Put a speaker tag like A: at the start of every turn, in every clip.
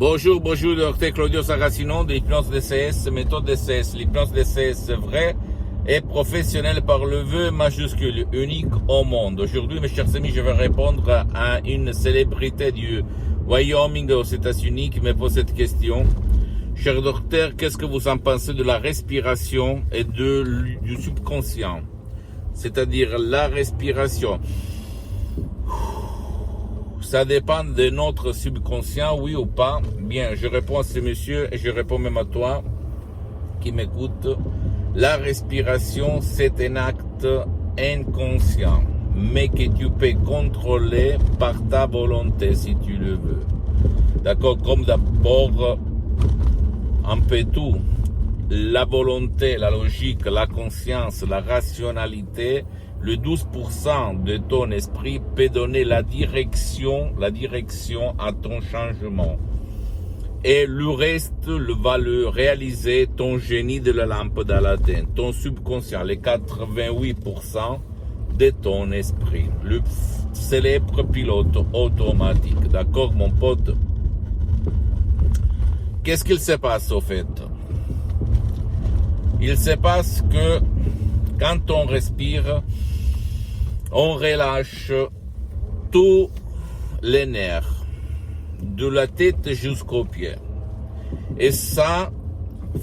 A: Bonjour, docteur Claudio Saracino de l'hypnose DCS, méthode DCS. L'hypnose DCS vraie et professionnelle par le vœu majuscule, unique au monde. Aujourd'hui, mes chers amis, je vais répondre à une célébrité du Wyoming aux États-Unis qui me pose cette question. Cher docteur, qu'est-ce que vous en pensez de la respiration et du subconscient? C'est-à-dire la respiration. Ça dépend de notre subconscient, oui ou pas. Bien, je réponds à ce monsieur et je réponds même à toi qui m'écoute. La respiration, c'est un acte inconscient, mais que tu peux contrôler par ta volonté si tu le veux. D'accord? Comme d'abord, un peu tout. La volonté, la logique, la conscience, la rationalité, le 12% de ton esprit peut donner la direction à ton changement. Et le reste va le réaliser ton génie de la lampe d'Aladin, ton subconscient, les 88% de ton esprit. Le célèbre pilote automatique. D'accord, mon pote? Qu'est-ce qu'il se passe au fait? Il se passe que quand on respire, on relâche tous les nerfs, de la tête jusqu'aux pieds. Et ça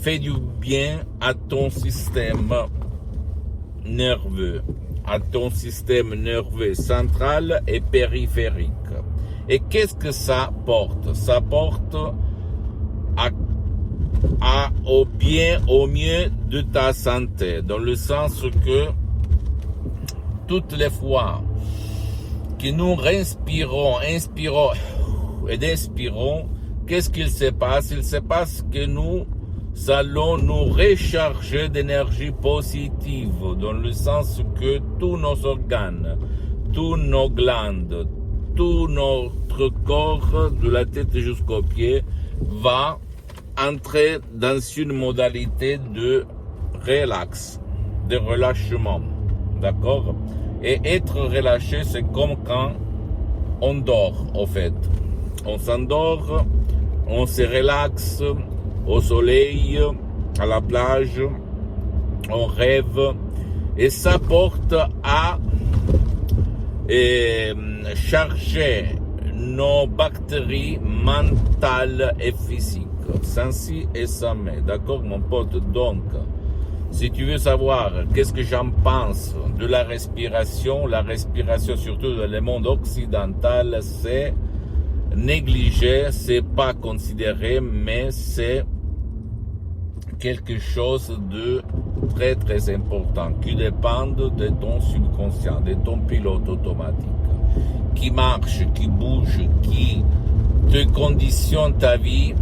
A: fait du bien à ton système nerveux, central et périphérique. Et qu'est-ce que ça porte? Ça porte au mieux de ta santé, dans le sens que toutes les fois que nous inspirons et expirons, qu'est-ce qu'il se passe? Il se passe que nous allons nous recharger d'énergie positive, dans le sens que tous nos organes, tous nos glandes, tout notre corps, de la tête jusqu'aux pieds, va entrer dans une modalité de relax, de relâchement, d'accord? Et être relâché, c'est comme quand on dort, au fait. On s'endort, on se relaxe au soleil, à la plage, on rêve, et ça porte à charger nos bactéries mentales et physiques. Sans si et sans mais. D'accord, mon pote? Donc, si tu veux savoir qu'est-ce que j'en pense de la respiration surtout dans le monde occidental, c'est négligé, c'est pas considéré, mais c'est quelque chose de très très important qui dépend de ton subconscient, de ton pilote automatique, qui marche, qui bouge, qui te conditionne ta vie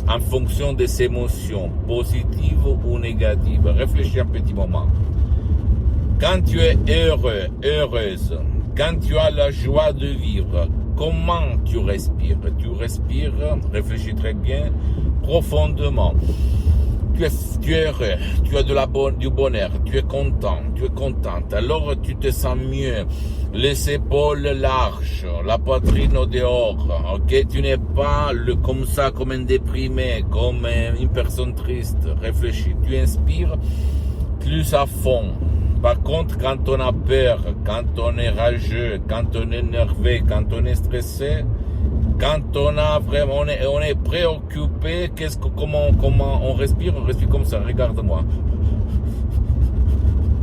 A: en fonction des émotions, positives ou négatives. Réfléchis un petit moment. Quand tu es heureux, heureuse, quand tu as la joie de vivre, comment tu respires? Tu respires, réfléchis très bien, profondément. Tu es heureux, tu as du bonheur, tu es contente, alors tu te sens mieux, les épaules larges, la poitrine au dehors, ok? Tu n'es pas comme ça, comme un déprimé, comme une personne triste. Réfléchis, tu inspires plus à fond. Par contre, quand on a peur, quand on est rageux, quand on est énervé, quand on est stressé, quand on est préoccupé, comment on respire comme ça, regarde-moi.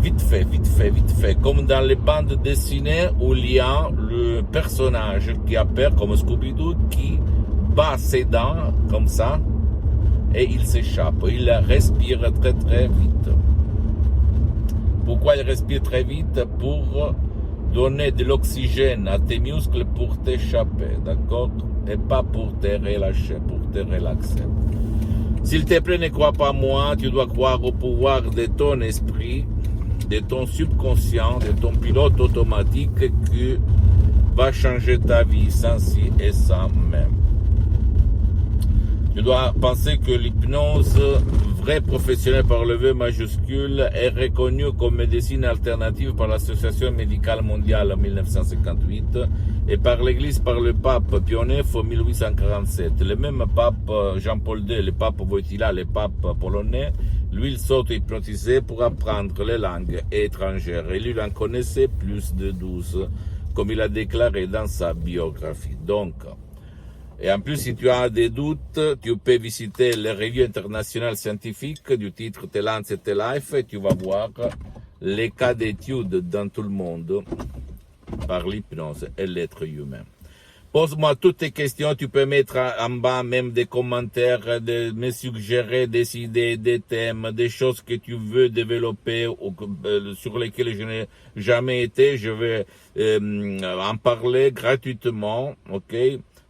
A: Vite fait, comme dans les bandes dessinées où il y a le personnage qui a peur, comme Scooby-Doo, qui bat ses dents, comme ça, et il s'échappe, il respire très très vite. Pourquoi il respire très vite? Pour donner de l'oxygène à tes muscles pour t'échapper, d'accord? Et pas pour te relâcher, pour te relaxer. S'il te plaît, ne crois pas moi, tu dois croire au pouvoir de ton esprit, de ton subconscient, de ton pilote automatique qui va changer ta vie sans si et sans même. Tu dois penser que l'hypnose vraie professionnelle par le V majuscule est reconnue comme médecine alternative par l'Association médicale mondiale en 1958 et par l'Église, par le pape Pie IX en 1847. Le même pape Jean-Paul II, le pape Wojtyła, le pape polonais, lui, il s'auto-hypnotisait pour apprendre les langues étrangères. Et lui, il en connaissait plus de 12, comme il a déclaré dans sa biographie. Donc, et en plus, si tu as des doutes, tu peux visiter les revues internationales scientifiques du titre The Lancet Life et tu vas voir les cas d'études dans tout le monde par l'hypnose et l'être humain. Pose-moi toutes tes questions, tu peux mettre en bas même des commentaires, me suggérer des idées, des thèmes, des choses que tu veux développer ou sur lesquelles je n'ai jamais été. Je vais en parler gratuitement, ok,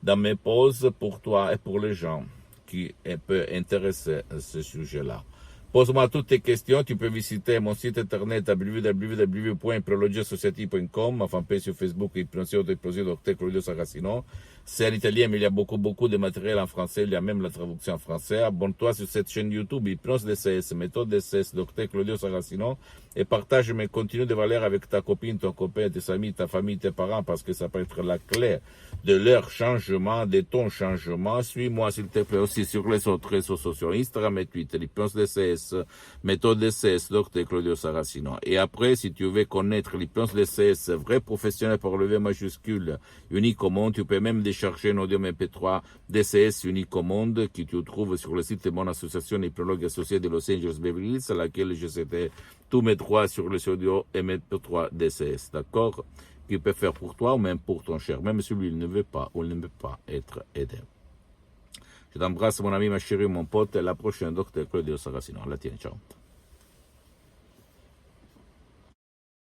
A: dans mes pauses pour toi et pour les gens qui peuvent intéresser ce sujet-là. Pose-moi toutes tes questions, tu peux visiter mon site internet www.hypnologiasociety.com, ma fanpage sur Facebook, Hypnosio Dr. Claudio Saracino. C'est en italien, mais il y a beaucoup de matériel en français, il y a même la traduction en français. Abonne-toi sur cette chaîne YouTube, Hypnose DCS, méthode DCS, Dr. Claudio Saracino, et partage mes contenus de valeur avec ta copine, ton copain, tes amis, ta famille, tes parents, parce que ça peut être la clé de leur changement, de ton changement. Suis-moi, s'il te plaît, aussi sur les autres réseaux sociaux, Instagram et Twitter, Hypnose DCS, méthode DCS, Dr. Claudio Saracino. Et après, si tu veux connaître l'hypnose DCS, vrai professionnel par le V majuscule, unique au monde, tu peux même décharger un audio MP3 DCS unique au monde, qui tu trouves sur le site de mon association hypnologue associée de Los Angeles Beverly Hills, à laquelle je cédais tous mes droits sur les audio MP3 DCS. D'accord? Qui peut faire pour toi ou même pour ton cher, même si lui il ne veut pas ou il ne veut pas être aidé. Je t'embrasse mon ami, ma chérie, mon pote, et à la prochaine, Dr. Claudio Saracino. La tienne, ciao.